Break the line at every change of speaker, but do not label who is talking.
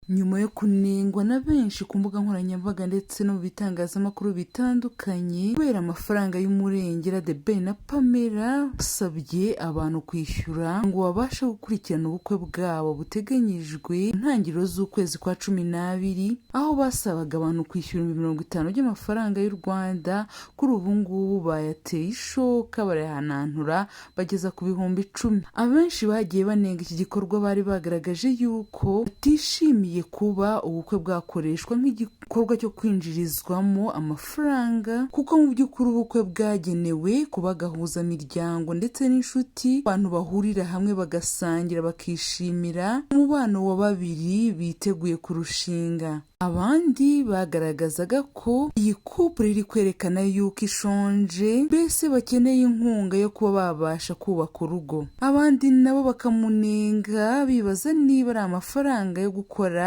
nyuma yo kunengwa na benshi ku mbuga nkoranyambaga ndetse no mu bitangazamakuru bitandukanye kubera amafaranga y'umurengera The Ben na Pamela basabye abantu kwishyura ngo babashe gukurikirana ubukwe bwabo buteganyijwe ntangiriro z'ukwezi kwa 12, aho basabaga abantu kwishyura 50 by'amafaranga y'u Rwanda. Kuri ubu ngubu bayateye ishoka barahanantura bageza ku 10,000. Abenshi bagiye banenga iki gikorwa bari bagaragaje yuko batishimiye kuba ubukwe bwakoreshwa nk'igikorwa cyo kwinjirizwamo amafaranga, kuko mu by'ukuri ubukwe bwagenewe kuba gahuza miryango ndetse n'inshuti, abantu bahurira hamwe bagasangira bakishimira umubano wa babiri biteguye kurushinga. Abandi bagaragazaga ko iyi couple iri kwerekana yuko ishonje, mbese bakeneye inkunga yo kuba babasha kubaka urugo. Abandi nabo bakamunenga bibaza niba ari amafaranga yo gukora